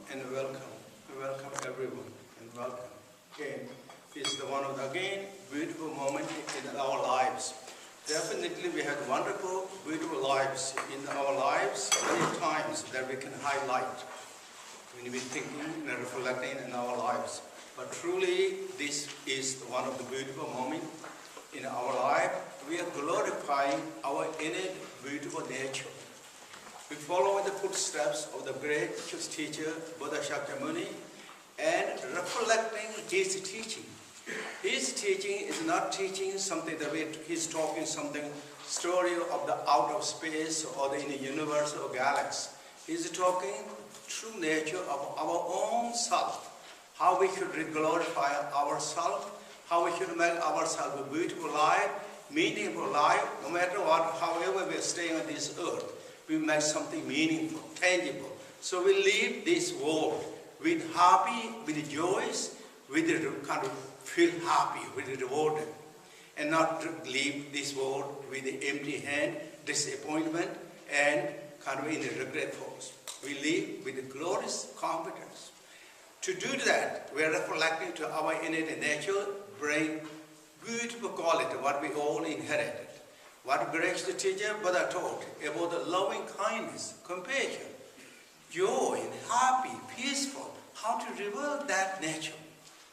and welcome. Welcome everyone and welcome. Again, this is one of the beautiful moment in our lives. Definitely we have wonderful, beautiful lives in our lives, many times that we can highlight when we thinking and reflecting in our lives. But truly, this is one of the beautiful moments in our life. We are glorifying our innate, beautiful nature. We follow in the footsteps of the great teacher, Buddha Shakyamuni, and reflecting his teaching. His teaching is not teaching something that he's talking something, story of the out of space or in the universe or galaxy. He's talking true nature of our own self. How we should glorify ourselves, how we should make ourselves a beautiful life, meaningful life, no matter what, however we are staying on this earth, we make something meaningful, tangible. So we leave this world with happy, with joys, with kind of feel happy, with rewarded, and not leave this world with the empty hand, disappointment, and kind of in the regretful. We live with the glorious confidence. To do that, we are reflecting to our innate nature, bring beautiful quality, what we all inherited. What gracious teacher Buddha taught about the loving kindness, compassion, joy, and happy, peaceful, how to reveal that nature,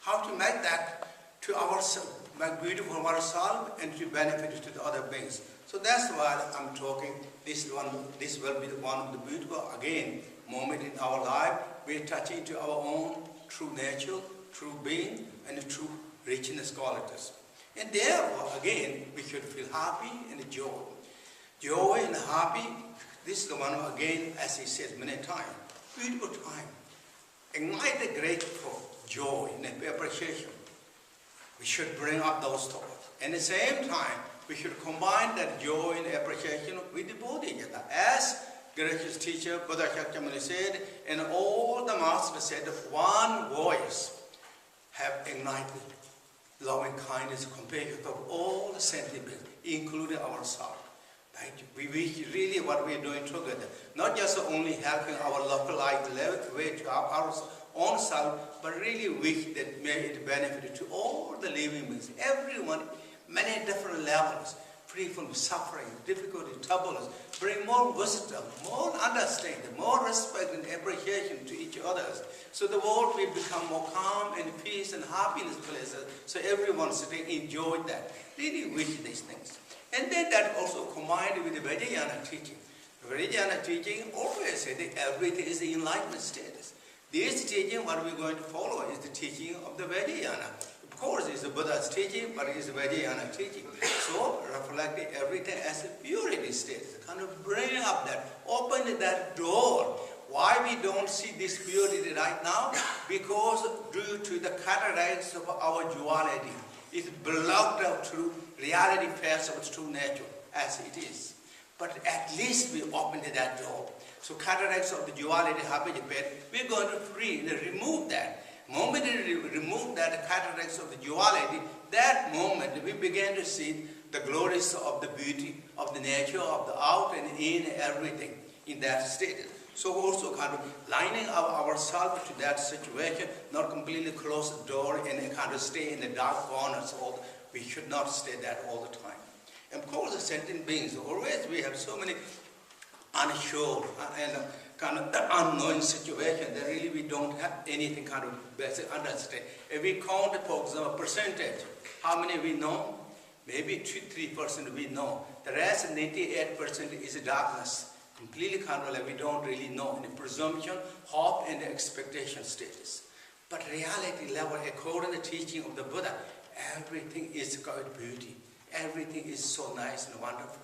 how to make that to ourselves, make beautiful ourselves and to benefit to the other beings. So that's why I'm talking, this will be one of the beautiful, again, moment in our life. We're touching to our own true nature, true being, and true richness qualities. And therefore, again, we should feel happy and joy. Joy and happy, this is the one, again, as he said many times, beautiful time. Ignite the grateful joy and appreciation. We should bring up those thoughts. And at the same time, we should combine that joy and appreciation with the Bodhicitta. As gracious teacher Buddha Shakyamuni said, and all the masters said, one voice have ignited loving kindness, compassion of all the sentient beings, including ourselves. Right? We wish really what we are doing together, not just only helping our localized way to our own self, but really wish that may it benefit to all the living beings, everyone, many different levels, free from suffering, difficulty, turbulence, bring more wisdom, more understanding, more respect and appreciation to each other. So the world will become more calm and peace and happiness places. So everyone sitting enjoy that. Really wish these things. And then that also combined with the Vajrayana teaching. The Vajrayana teaching always said that everything is the enlightenment status. This teaching, what we're going to follow is the teaching of the Vajrayana. Of course, it's the Buddha's teaching, but it's the Vajrayana teaching. So, reflecting everything as a purity state, kind of bring up that, open that door. Why we don't see this purity right now? Because due to the cataracts of our duality, it's blocked out through reality face of its true nature, as it is. But at least we opened that door. So cataracts of the duality habit, we're going to free and remove that. Moment we remove that cataracts of the duality, that moment we began to see the glories of the beauty of the nature of the out and in everything in that state. So also kind of lining up ourselves to that situation, not completely close the door and kind of stay in the dark corners. We should not stay there all the time. And of course, the sentient beings, always we have so many unsure and kind of the unknown situation that really we don't have anything kind of basic understanding. If we count, for example, percentage, how many we know? Maybe 2-3% we know. The rest, 98% is darkness. Completely kind of like we don't really know. In the presumption, hope, and the expectation status. But reality level, according to the teaching of the Buddha, everything is God beauty. Everything is so nice and wonderful.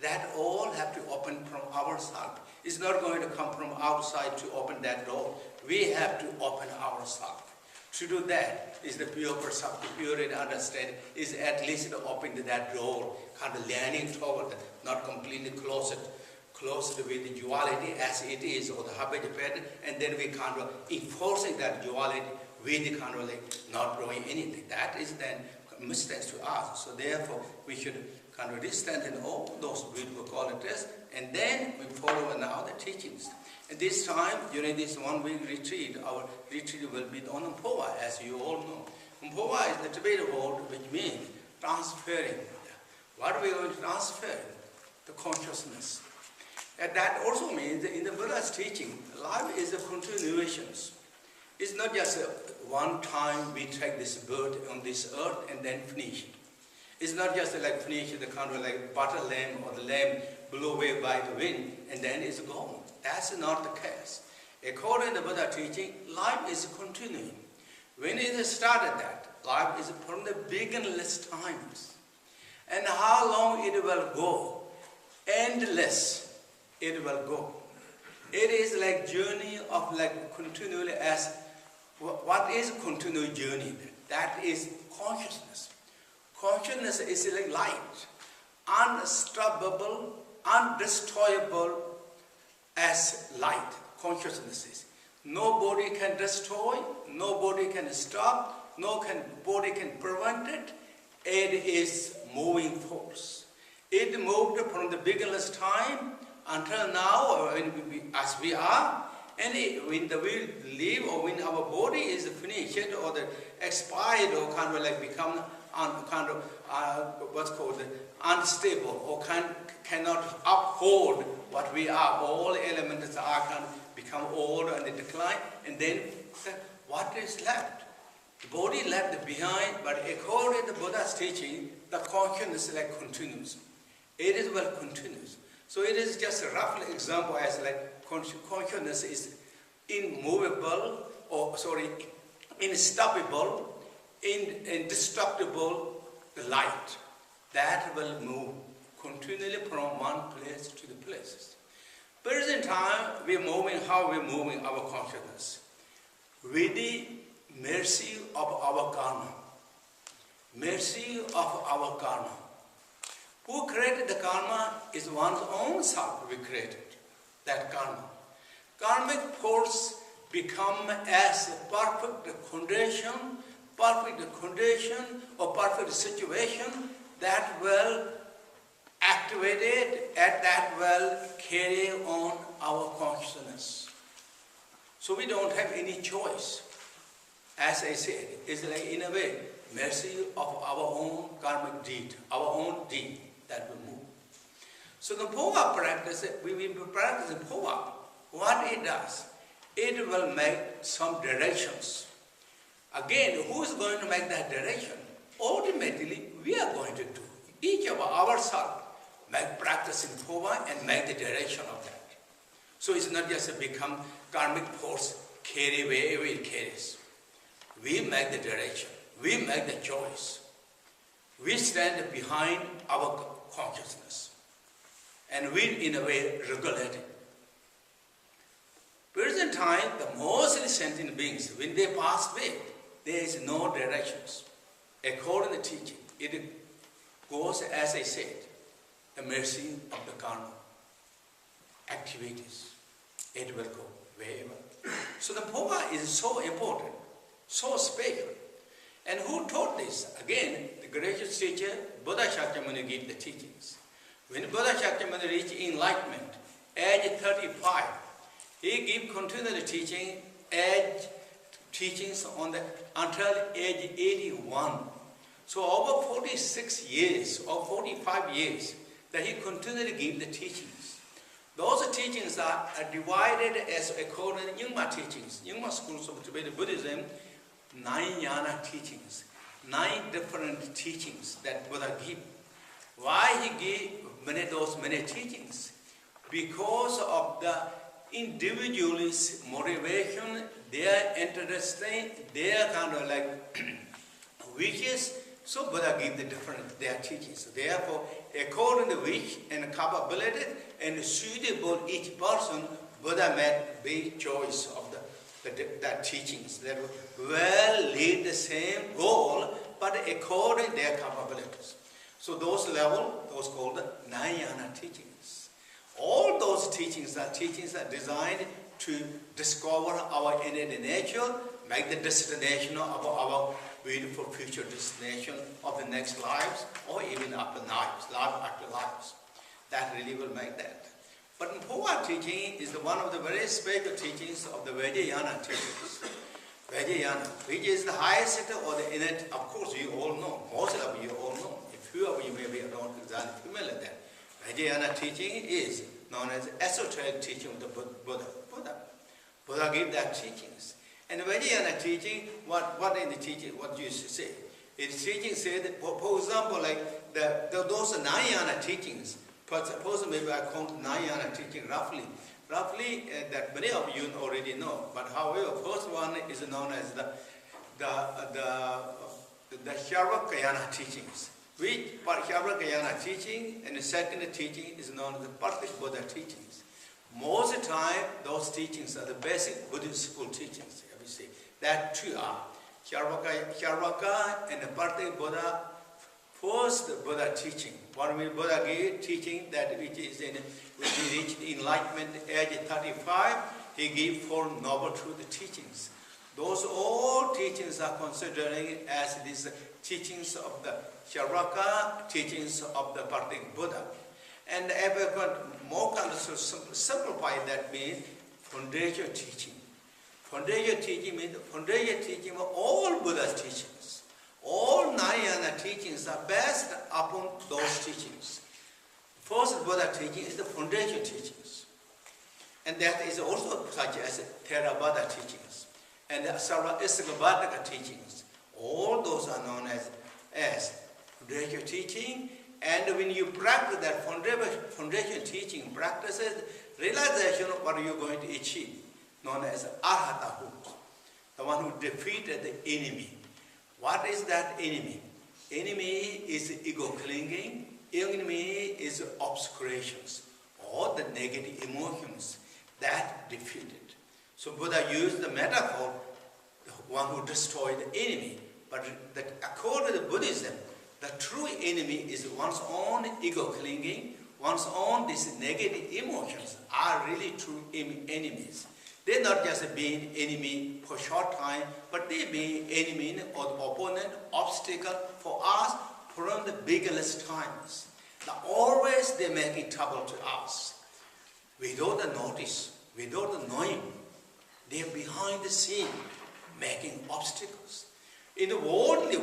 That all have to open from ourselves. It's not going to come from outside to open that door. We have to open ourselves. To do that is the pure perception, purity understanding, is at least to open that door, kind of leaning toward it, not completely closed with the duality as it is, or the habit pattern, and then we kind of enforcing that duality with the kind of like not doing anything. That is then mistakes to us. So therefore, we should kind of distance in all those beautiful qualities and then we follow now the teachings. And this time, during this 1 week retreat, our retreat will be on Phowa, as you all know. Phowa is the Tibetan word which means transferring. What are we going to transfer? The consciousness. And that also means that in the Buddha's teaching, life is a continuation. It's not just one time we take this bird on this earth and then finish it. It's not just like finish the kind of like butter lamb or the lamb blown away by the wind and then it's gone. That's not the case. According to the Buddha teaching, life is continuing. When it started that, life is from the beginningless times. And how long it will go? Endless it will go. It is like journey of like continually as, what is continual journey? That is consciousness. Consciousness is like light, unstoppable, undestroyable as light. Consciousness is. Nobody can destroy, nobody can stop, nobody can prevent it. It is moving force. It moved from the beginner's time until now, as we are, and when we live or when our body is finished or the expired or kind of like become what's called unstable or cannot uphold what we are, all elements are can become old and they decline, and then what is left? The body left behind, but according to Buddha's teaching, the consciousness like continues. It is well continuous. So it is just a rough example as like consciousness is immovable, or sorry, unstoppable, indestructible light that will move continually from one place to the places. Present time, we are moving, how we are moving our consciousness? With the mercy of our karma. Mercy of our karma. Who created the karma is one's own self we created, that karma. Karmic force become as a perfect condition or perfect situation that will activate it and that will carry on our consciousness. So we don't have any choice. As I said, it's like in a way, mercy of our own karmic deed, our own deed that will move. So the Phowa practice, we will practice the Phowa. What it does, it will make some directions. Again, who is going to make that direction? Ultimately, we are going to do. Each of ourselves make practice in Phowa and make the direction of that. So it's not just a become karmic force, carry wherever it carries. We make the direction. We make the choice. We stand behind our consciousness. And we, in a way, regulate it. Present time, the mostly sentient beings, when they pass away, there is no directions. According to the teaching, it goes, as I said, the mercy of the karma activities. It will go wherever. So the Phowa is so important, so special. And who taught this? Again, the gracious teacher, Buddha Shakyamuni, gave the teachings. When Buddha Shakyamuni reached enlightenment, age 35, he gave continual teaching, teachings until age 81. So over 46 years or 45 years that he continually gave the teachings. Those teachings are divided as according to Nyingma teachings. Nyingma schools of Tibetan Buddhism, 9 jnana teachings, 9 different teachings that Buddha gave. Why he gave those many teachings? Because of the individual's motivation, their interest, their kind of like wishes. So Buddha gave their teachings. Therefore, according to wish and capability and suitable each person, Buddha made big choice of that teachings that will lead the same goal, but according to their capabilities. So those those called the 9 jnana teachings. All those teachings are designed to discover our innate nature, make the destination of our beautiful future destination of the next lives, or even after lives, life after lives. That really will make that. But Phowa teaching is one of the very special teachings of the Vajrayana teachings. Vajrayana, which is the highest or the innate, of course you all know, most of you all know. A few of you maybe are not exactly familiar with that. Vajrayana teaching is known as esoteric teaching of the Buddha. Buddha gave that teachings. And Vajrayana teaching, what in the teaching, what you should say? Its teaching said, for example, like those Nayana teachings, suppose maybe I count Nayana teaching roughly that many of you already know. But however, first one is known as the Charvakayana teachings. Which Charvakayana teaching and the second teaching is known as the Particular Buddha teachings. Most of the time, those teachings are the basic Buddhist school teachings. We say that two are Charvaka and the Particular Buddha. First, the Buddha teaching. What will Buddha gave teaching that which he reached enlightenment age 35, he gave 4 noble truth teachings. Those all teachings are considering as these teachings of the Charvaka, teachings of the Particular Buddha. And if we could more kind of simplify that means foundation teaching. Foundation teaching means foundation teaching of all Buddha's teachings. All Nayana teachings are based upon those teachings. First Buddha teaching is the foundation teachings. And that is also such as Theravada teachings and the Sarva-Isagabhadaka teachings. All those are known as foundation teaching. And when you practice that foundation teaching practices, realization of what you're going to achieve, known as Arhatahood, the one who defeated the enemy. What is that enemy? Enemy is ego clinging, enemy is obscurations, or the negative emotions that defeated. So Buddha used the metaphor, the one who destroyed the enemy. But according to Buddhism, the true enemy is one's own ego clinging, one's own these negative emotions are really true enemies. They're not just being enemy for a short time, but they being enemy or opponent, obstacle for us from the beginner's times. Now always they're making trouble to us. Without the notice, without the knowing, they're behind the scene making obstacles. In the worldly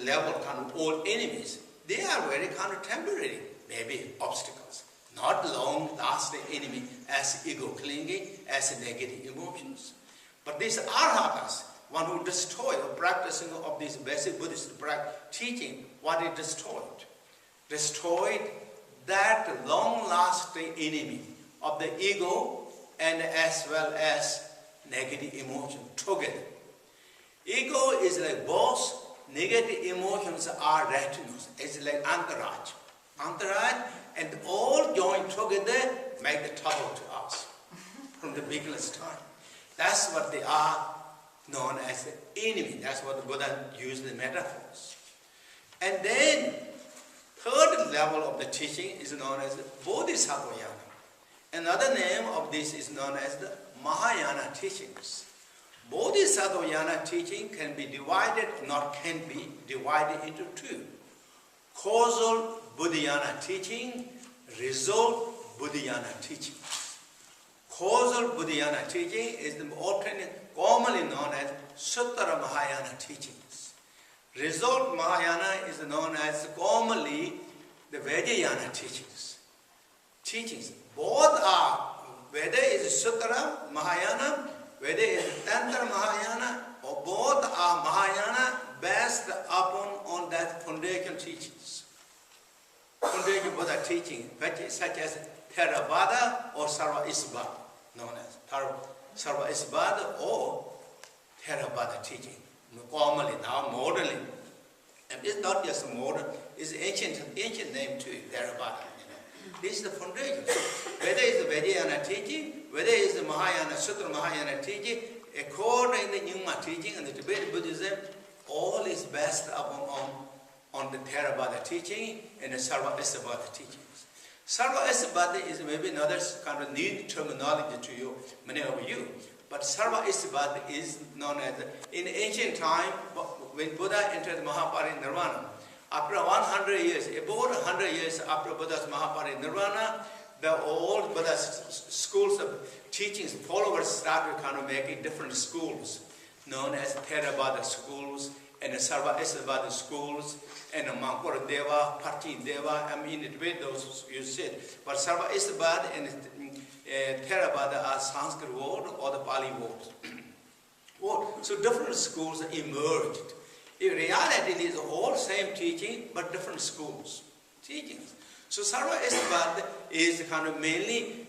level, kind of old enemies, they are very kind of temporary, maybe obstacles. Not long-lasting enemy as ego clinging, as negative emotions. But these arhatas, one who destroyed the practicing of this basic Buddhist teaching, what it destroyed? Destroyed that long-lasting enemy of the ego and as well as negative emotion together. Ego is like boss, negative emotions are retinues. It's like entourage. Entourage and all joined together make the trouble to us from the beginner's time. That's what they are known as the enemy. That's what the Buddha used the metaphors. And then third level of the teaching is known as the Bodhisattvayana. Another name of this is known as the Mahayana teachings. Bodhisattvayana teaching can be divided, not can be divided into two. Causal Buddhayana teaching, result Buddhayana teaching. Causal Buddhayana teaching is the commonly known as Suttara Mahayana teachings. Result Mahayana is known as commonly the Vajrayana teachings. Both are, whether it is Suttara Mahayana, whether it is Tantra Mahayana, or both are Mahayana based upon on that foundation teachings. Foundation Buddha teaching, such as Theravada or Sarva-Isabhada, known as Sarva-Isabhada or Theravada teaching. Commonly now, modernly, and it's not just modern; it's ancient name too, Theravada. This is the foundation. Whether it's the Vajrayana teaching, whether it's the Mahayana, Sutra Mahayana teaching, according to the Nyingma teaching and the Tibetan Buddhism, all is based upon on the Theravada teaching and the Sarva-Isabhada teachings. Sarva-Isabhada is maybe another kind of new terminology to you, many of you. But Sarva-Isabhada is known as, in ancient time, when Buddha entered Mahaparinirvana, after 100 years, about 100 years after Buddha's Mahaparinirvana, all Buddha's schools of teachings, followers started kind of making different schools, known as Theravada schools, and Sarva-Esavada schools, and Mankura Deva, Parti Deva. I mean, it with those you said. But Sarva-Esavada and Theravada are Sanskrit word or the Pali words. So different schools emerged. In reality, it is all same teaching, but different schools teachings. So Sarva-Esavada is kind of mainly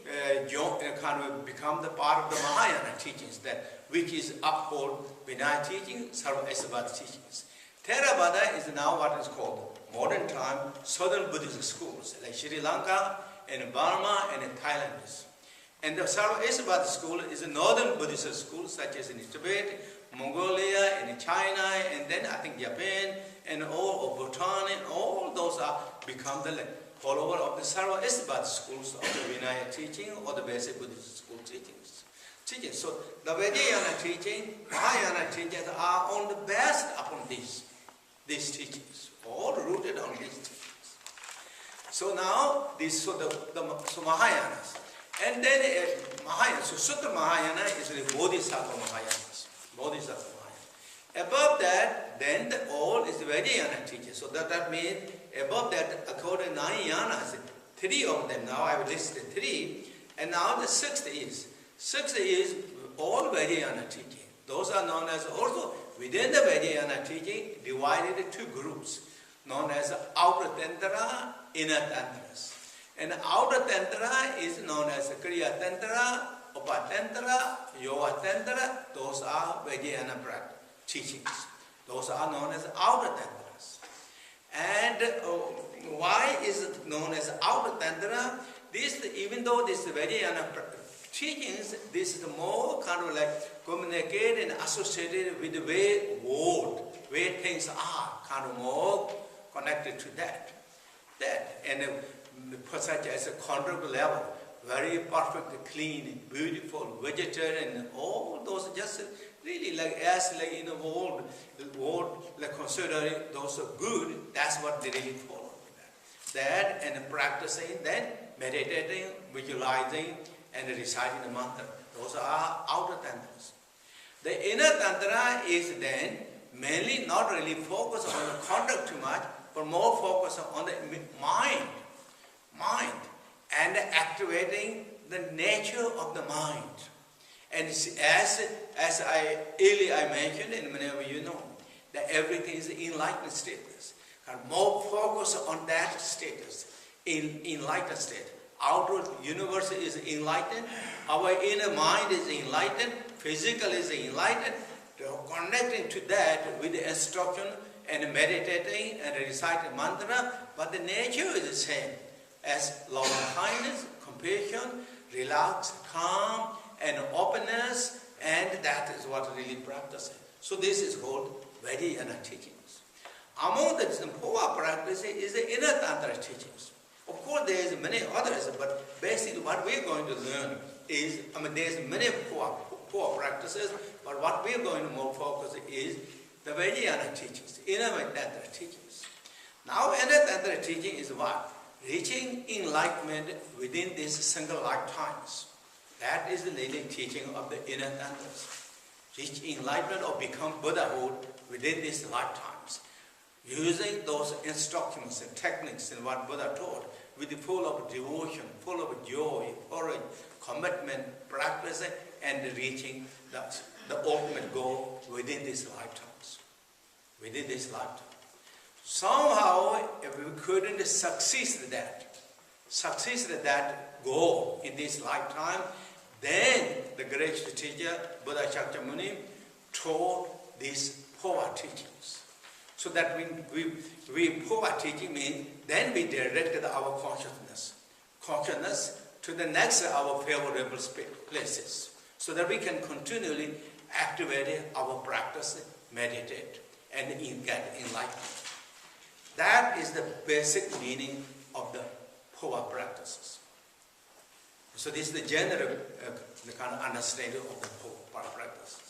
kind of become the part of the Mahayana teachings, that which is uphold Vinaya teaching, Sarva-Esavada teachings. Theravada is now what is called modern time Southern Buddhist schools, like Sri Lanka and Burma and in Thailand. And the Sarva-Esavada school is a northern Buddhist school, such as in Tibet, Mongolia, and in China, and then I think Japan, and all of Bhutan, and all those are become the follower of the Sarva-Esavada schools of the Vinaya teaching or the basic Buddhist school teachings. So the Vajrayana teaching, Mahayana teachings are on the best upon these teachings, all rooted on these teachings. So now so Mahayanas, and then Mahayana. So Sutta Mahayana is the Bodhisattva Mahayanas. Bodhisattva Mahayana. Above that, then all is the Vajrayana teachings. So that means above that, according to 9 yanas, 3 of them. Now I have listed 3, and now the 6th is all Vajrayana teaching. Those are known as also within the Vajrayana teaching divided into 2 groups, known as outer tantra, inner tantras. And outer tantra is known as Kriya tantra, Upatantra, Yoga tantra. Those are Vajrayana teachings. Those are known as outer tantras. And why is it known as outer tantra? Even though this Vajrayana teachings, this is more kind of like communicated and associated with the way things are, kind of more connected to that. And such as a conjugal level, very perfect, clean, beautiful, vegetarian, and all those just really like in the world like considering those are good. That's what they really follow. That and practicing, then meditating, visualizing, and reciting the mantra. Those are outer tantras. The inner tantra is then mainly not really focused on the conduct too much, but more focused on the mind, and activating the nature of the mind. And as I earlier mentioned, and many of you know, that everything is enlightened status. And more focus on that status, in enlightened state. Outer universe is enlightened, our inner mind is enlightened, physical is enlightened. Connecting to that with the instruction and meditating and reciting mantra, but the nature is the same as loving kindness, compassion, relaxed, calm, and openness, and that is what really practicing. So this is called Vajrayana teachings. Among the Phowa practice is the inner tantra teachings. Of course, there is many others, but basically what we are going to learn is, there is many Phowa practices, but what we are going to more focus is the Vajrayana teachings, inner tantra teachings. Now, inner tantra teaching is what? Reaching enlightenment within these single lifetimes. That is the leading teaching of the inner tantras. Reach enlightenment or become Buddhahood within these lifetimes. Using those instructions and techniques and what Buddha taught, with the full of devotion, full of joy, courage, commitment, practicing, and reaching the ultimate goal within these lifetimes. Within this lifetime. Somehow, if we couldn't succeed that goal in this lifetime, then the great teacher, Buddha Shakyamuni, taught these Phowa teachings. So that we Phowa teaching means then we directed our consciousness to the next our favorable places, so that we can continually activate our practice, meditate, and get enlightenment. That is the basic meaning of the Phowa practices. So this is the general kind of understanding of the Phowa practices.